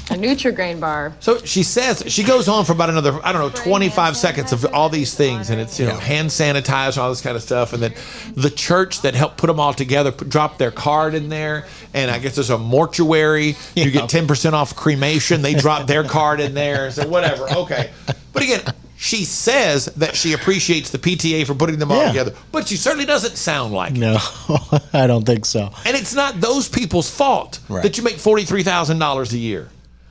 A Nutri-Grain bar. So she says, she goes on for about another, 25 seconds of all these things. And it's, hand sanitizer, all this kind of stuff. And then the church that helped put them all together dropped their card in there. And I guess there's a mortuary. You get 10% off cremation. They dropped their card in there. So whatever. Okay. But again, she says that she appreciates the PTA for putting them all together, but she certainly doesn't sound like it. No, I don't think so. And it's not those people's fault that you make $43,000 a year.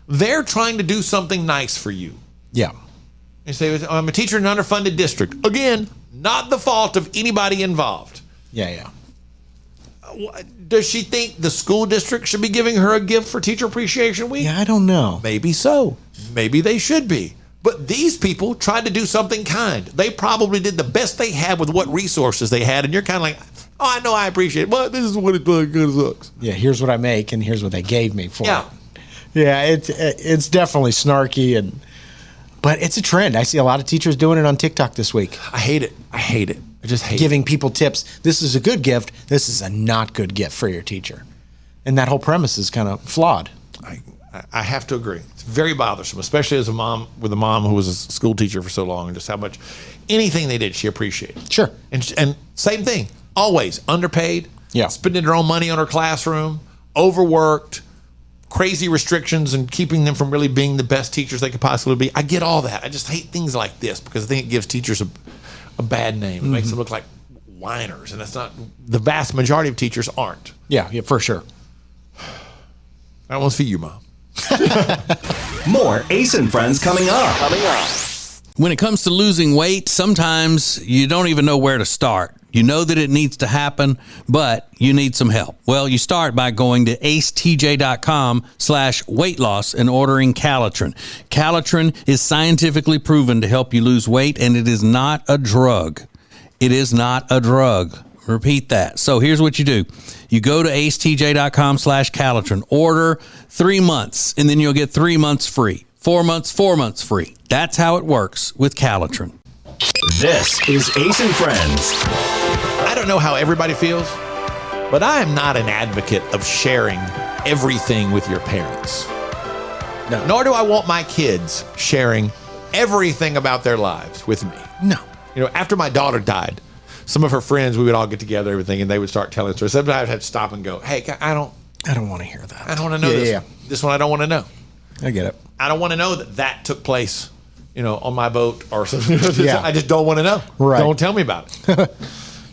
They're trying to do something nice for you. Yeah. You say, I'm a teacher in an underfunded district. Again, not the fault of anybody involved. Yeah. Does she think the school district should be giving her a gift for Teacher Appreciation Week? Yeah, I don't know. Maybe so. Maybe they should be. But these people tried to do something kind. They probably did the best they had with what resources they had. And you're kind of like, oh, I know, I appreciate it. But this is what it looks. Yeah, here's what I make, and here's what they gave me for it. Yeah, it's definitely snarky, but it's a trend. I see a lot of teachers doing it on TikTok this week. I hate it. I just hate Giving people tips. This is a good gift. This is a not good gift for your teacher. And that whole premise is kind of flawed. I have to agree. It's very bothersome, especially as a mom who was a school teacher for so long, and just how much anything they did, she appreciated. Sure. And same thing, always underpaid, spending their own money on her classroom, overworked, crazy restrictions and keeping them from really being the best teachers they could possibly be. I get all that. I just hate things like this because I think it gives teachers a bad name. It makes them look like whiners, and that's not, the vast majority of teachers aren't. Yeah, for sure. That one's for you, Mom. More Ace and Friends coming up. When it comes to losing weight, sometimes you don't even know where to start. You know that it needs to happen, but you need some help. Well, you start by going to acetj.com/weight loss and ordering Calitrin. Calitrin is scientifically proven to help you lose weight, and it is not a drug. It is not a drug. Repeat that. So here's what you do. You go to acetj.com/Calitrin, order 3 months, and then you'll get 3 months free. 4 months free. That's how it works with Calitrin. This is Ace and Friends. I don't know how everybody feels, but I am not an advocate of sharing everything with your parents. No. Nor do I want my kids sharing everything about their lives with me. No. After my daughter died, some of her friends, we would all get together, everything, and they would start telling stories. Sometimes I'd have to stop and go, hey, I don't I don't want to hear that. I don't want to know this. Yeah. This one I don't want to know. I get it. I don't want to know that took place, on my boat or something. Yeah. I just don't want to know. Right. Don't tell me about it.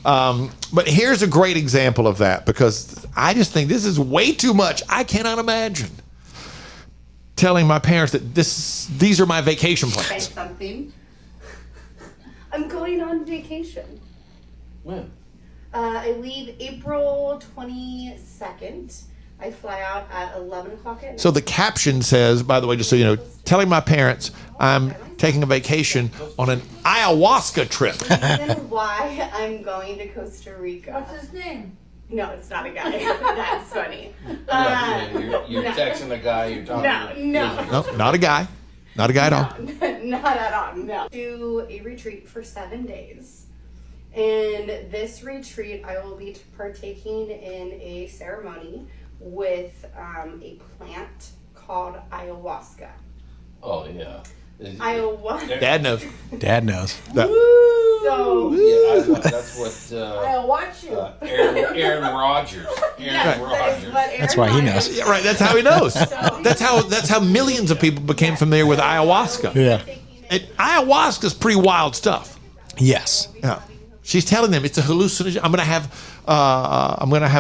But here's a great example of that, because I just think this is way too much. I cannot imagine telling my parents that these are my vacation plans. Something. I'm going on vacation. When? I leave April 22nd. I fly out at 11 o'clock at night. So the caption says, by the way, just so you know, telling my parents I'm taking a vacation on an ayahuasca trip. Reason why I'm going to Costa Rica. What's his name? No, it's not a guy. That's funny. You're texting a guy you're talking No. No, not a guy. Not a guy at all. Not at all, no. Do a retreat for 7 days. And this retreat, I will be partaking in a ceremony with a plant called ayahuasca. Oh, yeah. Ayahuasca. Dad knows. Dad knows. So, Yeah, that's what I'll watch you. Aaron Rodgers. That's why he knows. Yeah, right. That's how he knows. That's how millions of people became familiar with ayahuasca. Yeah. Ayahuasca is pretty wild stuff. Yes. Yeah. She's telling them it's a hallucination. I'm gonna have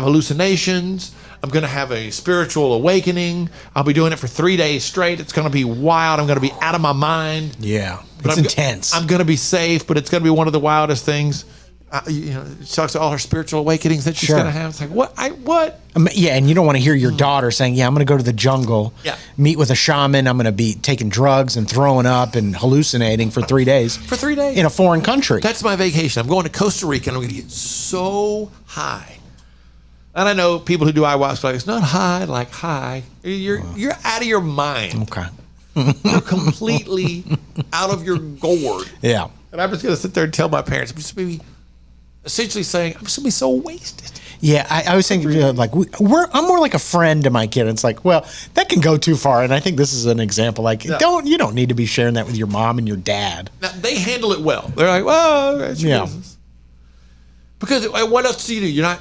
hallucinations. I'm gonna have a spiritual awakening. I'll be doing it for 3 days straight. It's gonna be wild. I'm gonna be out of my mind. Yeah. But It's intense. I'm gonna be safe, but it's gonna be one of the wildest things. She talks to all her spiritual awakenings that she's Sure. gonna have. It's like what? Yeah, and you don't want to hear your daughter saying, "Yeah, I'm going to go to the jungle, meet with a shaman. I'm going to be taking drugs and throwing up and hallucinating for 3 days." For 3 days in a foreign country. That's my vacation. I'm going to Costa Rica and I'm going to get so high. And I know people who do ayahuasca, like, it's not high, like high. You're out of your mind. Okay. You're completely out of your gourd. Yeah. And I'm just going to sit there and tell my parents, I'm just going to be essentially saying, I'm just going to be so wasted. Yeah, I was thinking like I'm more like a friend to my kid. It's like, well, that can go too far, and I think this is an example. Like, you don't need to be sharing that with your mom and your dad. Now, they handle it well. They're like, well, that's your business. Because what else do you do? You're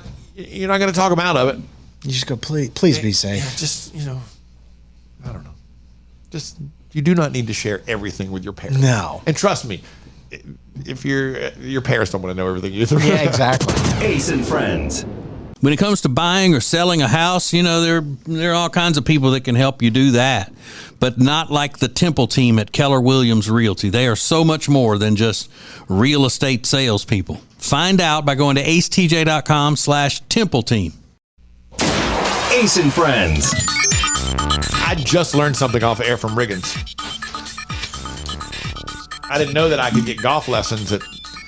not going to talk them out of it. You just go, please be safe. Yeah, just I don't know. Just you do not need to share everything with your parents. No. And trust me, if your parents don't want to know everything either. Yeah, exactly. Ace and Friends. When it comes to buying or selling a house, there are all kinds of people that can help you do that, but not like the Temple team at Keller Williams Realty. They are so much more than just real estate salespeople. Find out by going to acetj.com/Temple team. Ace and Friends. I just learned something off air from Riggins. I didn't know that I could get golf lessons at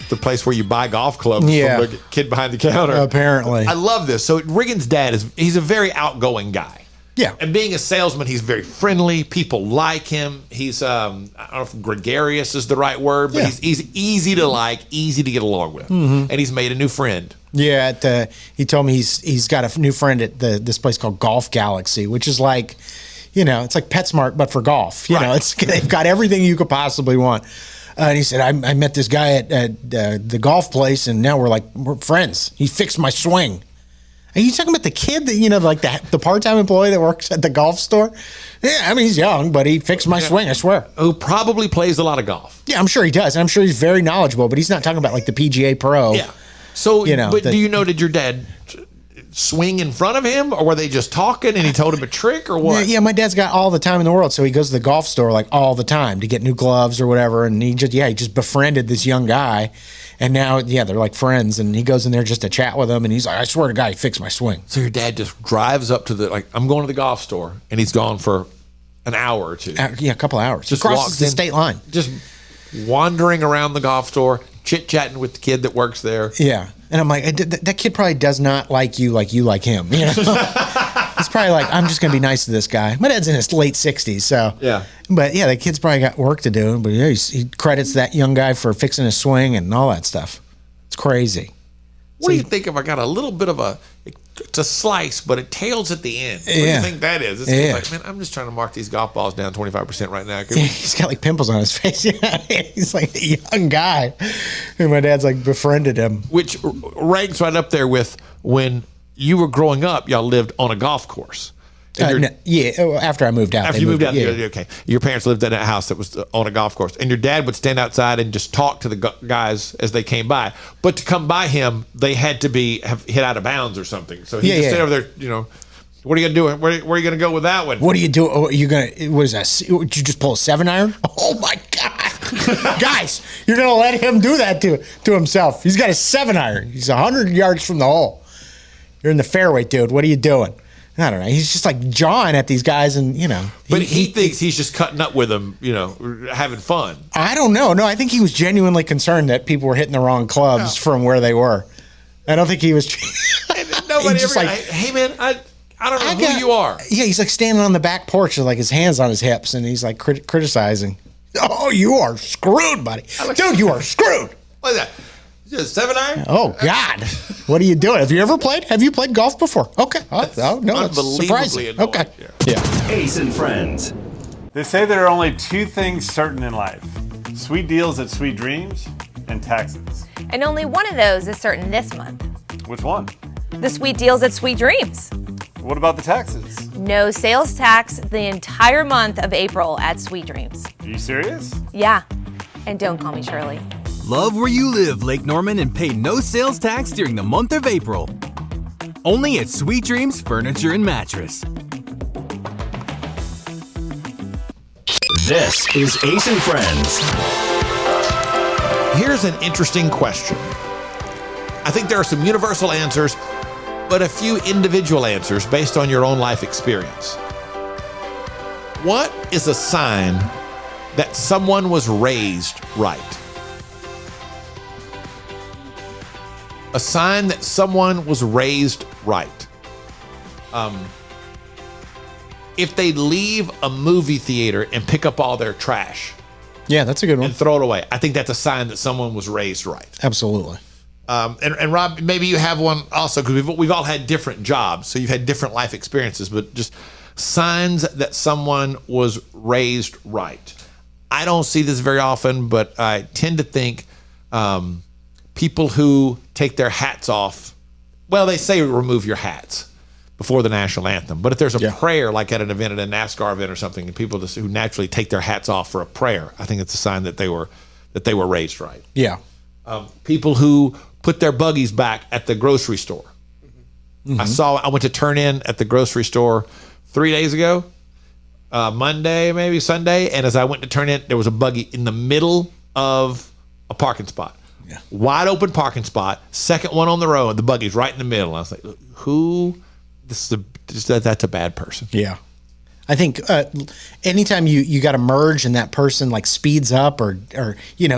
the place where you buy golf clubs from the kid behind the counter. Apparently. I love this. So Riggins' dad he's a very outgoing guy. Yeah. And being a salesman, he's very friendly. People like him. He's, I don't know if gregarious is the right word, but he's easy to like, easy to get along with. Mm-hmm. And he's made a new friend. Yeah, he told me he's got a new friend at this place called Golf Galaxy, which is like, it's like PetSmart, but for golf. They've got everything you could possibly want. And he said, I met this guy at the golf place, and now we're friends. He fixed my swing. Are you talking about the kid that, like the part-time employee that works at the golf store? Yeah, I mean, he's young, but he fixed my swing, I swear. Who probably plays a lot of golf. Yeah, I'm sure he does. And I'm sure he's very knowledgeable, but he's not talking about like the PGA Pro. Yeah. So, did your dad swing in front of him, or were they just talking and he told him a trick, or what? Yeah, my dad's got all the time in the world, so he goes to the golf store like all the time to get new gloves or whatever, and he just befriended this young guy, and now they're like friends, and he goes in there just to chat with him, and he's like, I swear to God, he fixed my swing. So your dad just drives up to I'm going to the golf store, and he's gone for an hour or two. A couple hours. Just crosses walks the in, state line. Just wandering around the golf store, chit-chatting with the kid that works there. Yeah. And I'm like, that kid probably does not like you like him. He's probably like, I'm just going to be nice to this guy. My dad's in his late 60s, so. Yeah. But yeah, the kid's probably got work to do. But yeah, he credits that young guy for fixing his swing and all that stuff. It's crazy. What do you think if I got a little bit of it's a slice, but it tails at the end? What do you think that is? It's like, man, I'm just trying to mark these golf balls down 25% right now. He's got like pimples on his face. He's like a young guy. And my dad's like befriended him. Which ranks right up there with when you were growing up, y'all lived on a golf course. After I moved out. After you moved out, okay. Your parents lived in a house that was on a golf course, and your dad would stand outside and just talk to the guys as they came by. But to come by him, they had to have hit out of bounds or something. So he just stayed over there, what are you gonna do? Where are you gonna go with that one? What are you doing? Are you gonna? What is that? Would you just pull a 7-iron? Oh my God, guys! You're gonna let him do that to himself? He's got a 7-iron. He's 100 yards from the hole. You're in the fairway, dude. What are you doing? I don't know. He's just like jawing at these guys, and But he thinks he's just cutting up with them, having fun. I don't know. No, I think he was genuinely concerned that people were hitting the wrong clubs from where they were. I don't think he was. Nobody ever like, hey man, I don't know who you are. Yeah, he's like standing on the back porch with like his hands on his hips, and he's like criticizing. Oh, you are screwed, buddy. Dude, you are screwed. What is that? Is it a 7-iron? Oh, God. What are you doing? Have you played golf before? Okay. Oh, no, that's surprising. Annoying. Okay. Yeah. Ace and Friends. They say there are only 2 things certain in life: sweet deals at Sweet Dreams and taxes. And only one of those is certain this month. Which one? The sweet deals at Sweet Dreams. What about the taxes? No sales tax the entire month of April at Sweet Dreams. Are you serious? Yeah. And don't call me Shirley. Love where you live, Lake Norman, and pay no sales tax during the month of April. Only at Sweet Dreams Furniture and Mattress. This is Ace and Friends. Here's an interesting question. I think there are some universal answers, but a few individual answers based on your own life experience. What is a sign that someone was raised right? A sign that someone was raised right. If they leave a movie theater and pick up all their trash. Yeah, that's a good one. And throw it away. I think that's a sign that someone was raised right. Absolutely. And Rob, maybe you have one also, because we've all had different jobs, so you've had different life experiences, but just signs that someone was raised right. I don't see this very often, but I tend to think people who take their hats off, well, they say remove your hats before the national anthem, but if there's a prayer, like at an event, at a NASCAR event or something, and people just who naturally take their hats off for a prayer, I think it's a sign that they were raised right. Yeah. People who put their buggies back at the grocery store. Mm-hmm. I went to turn in at the grocery store 3 days ago, Monday, maybe Sunday. And as I went to turn in, there was a buggy in the middle of a parking spot. Yeah. Wide open parking spot, second one on the road, the buggy's right in the middle. I was like, that's a bad person. Yeah. I think anytime you got to merge and that person like speeds up or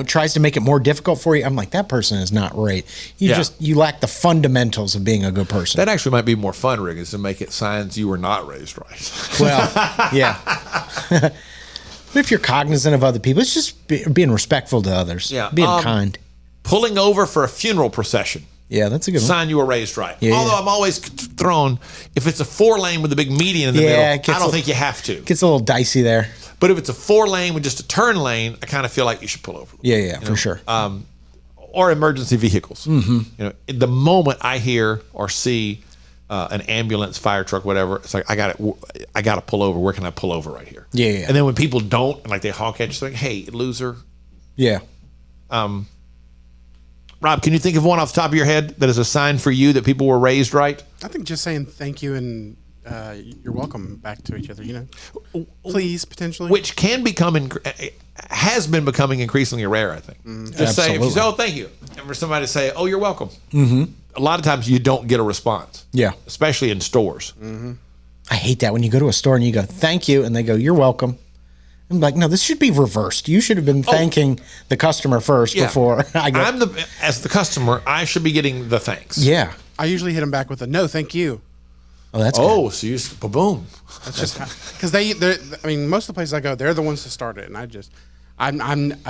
tries to make it more difficult for you, I'm like, that person is not right. You lack the fundamentals of being a good person. That actually might be more fun, Rick, is to make it signs you were not raised right. Well, yeah. But if you're cognizant of other people, it's just being respectful to others. Yeah. Being kind. Pulling over for a funeral procession. Yeah, that's a good one. Sign you were raised right. Yeah. Although I'm always thrown, if it's a 4-lane with a big median in the middle, I don't think you have to. Gets a little dicey there. But if it's a 4-lane with just a turn lane, I kind of feel like you should pull over. Yeah, for sure. Or emergency vehicles. Mm-hmm. The moment I hear or see an ambulance, fire truck, whatever, it's like I got to pull over. Where can I pull over right here? Yeah. And then when people don't, and like they honk at you, it's like, hey, loser. Yeah. Rob, can you think of one off the top of your head that is a sign for you that people were raised right? I think just saying thank you and you're welcome back to each other, please, potentially. Which has been becoming increasingly rare, I think. Just say, if you say, oh, thank you, and for somebody to say, oh, you're welcome. Mm-hmm. A lot of times you don't get a response. Yeah. Especially in stores. Mm-hmm. I hate that when you go to a store and you go, thank you, and they go, you're welcome. I'm like, no, this should be reversed. You should have been thanking the customer first before I go. As the customer, I should be getting the thanks. Yeah. I usually hit them back with a no, thank you. Oh, that's good. So you just, boom. That's just because most of the places I go, they're the ones to start it, and I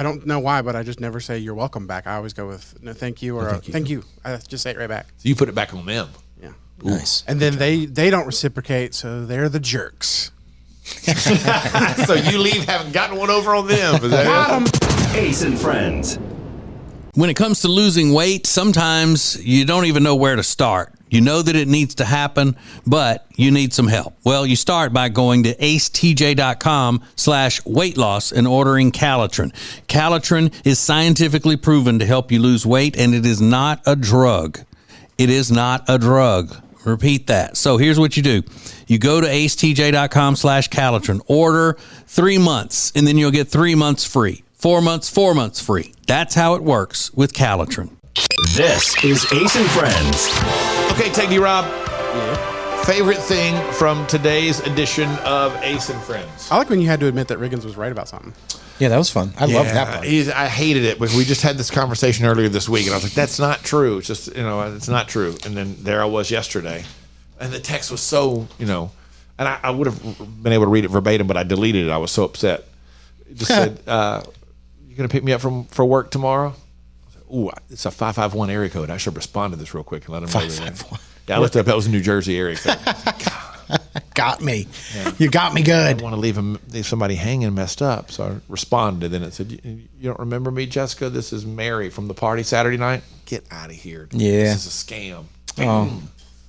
don't know why, but I just never say you're welcome back. I always go with no, thank you, or thank you. I just say it right back. So you put it back on them. Yeah. Ooh. Nice. And then they don't reciprocate, so they're the jerks. So you leave having gotten one over on them. Is that Ace and Friends. When it comes to losing weight, sometimes you don't even know where to start. You know that it needs to happen, but you need some help. Well, you start by going to acetj.com/weight loss and ordering Calitrin. Calitrin is scientifically proven to help you lose weight, and it is not a drug. It is not a drug. Repeat that. So here's what you do. You go to acetj.com/Calitrin, order 3 months, and then you'll get 3 months free. 4 months, 4 months free. That's how it works with Calitrin. This is Ace and Friends. Okay, take you, Rob. Yeah. Favorite thing from today's edition of Ace and Friends? I like when you had to admit that Riggins was right about something. Yeah, that was fun. I love that part. I hated it, but we just had this conversation earlier this week, and I was like, that's not true. It's just, it's not true. And then there I was yesterday, and the text was so, and I would have been able to read it verbatim, but I deleted it. I was so upset. It just said, you going to pick me up for work tomorrow? Ooh, it's a 551 area code. I should respond to this real quick and let them know. 551. Yeah, I looked it up. That was a New Jersey area code. Got me. Yeah. You got me good. I want to leave somebody hanging messed up. So I responded. Then it said, you don't remember me, Jessica? This is Mary from the party Saturday night. Get out of here. Yeah. This is a scam. Oh.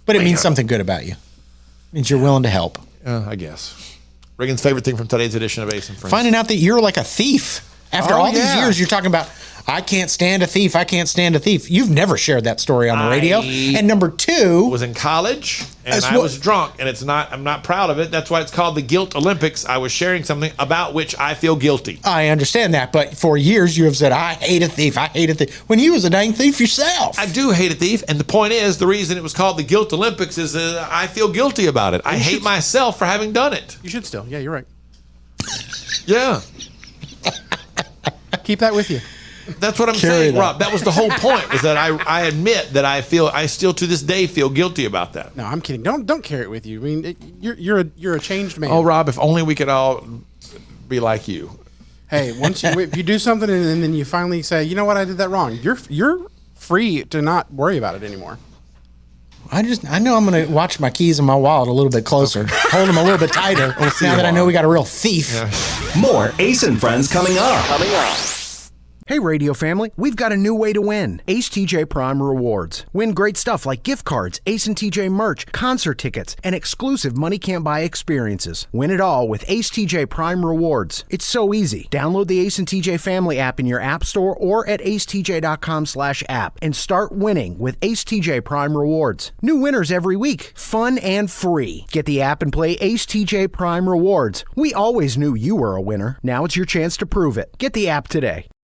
But it means something good about you. It means you're willing to help. I guess. Reagan's favorite thing from today's edition of Ace and Friends. Finding out that you're like a thief. After all these years, you're talking about, I can't stand a thief. I can't stand a thief. You've never shared that story on the radio. And number two, was in college and I was drunk, and I'm not proud of it. That's why it's called the Guilt Olympics. I was sharing something about which I feel guilty. I understand that, but for years you have said, I hate a thief. I hate a thief. When you was a dang thief yourself. I do hate a thief, and the point is, the reason it was called the Guilt Olympics is I feel guilty about it. I hate myself for having done it. You should still. Yeah, you're right. Yeah. Keep that with you. That's what I'm saying, Rob. That was the whole point, was that I admit that I still to this day feel guilty about that. No, I'm kidding. Don't carry it with you. I mean, you're a changed man. Oh, Rob, if only we could all be like you. Hey, if you do something and then you finally say, you know what, I did that wrong, you're free to not worry about it anymore. I know I'm going to watch my keys in my wallet a little bit closer, hold them a little bit tighter. Now that I know we got a real thief. Yeah. More Ace and Friends coming up. Hey, radio family, we've got a new way to win. Ace TJ Prime Rewards. Win great stuff like gift cards, Ace and TJ merch, concert tickets, and exclusive money can't buy experiences. Win it all with Ace TJ Prime Rewards. It's so easy. Download the Ace and TJ family app in your app store or at acetj.com/app and start winning with Ace TJ Prime Rewards. New winners every week. Fun and free. Get the app and play Ace TJ Prime Rewards. We always knew you were a winner. Now it's your chance to prove it. Get the app today.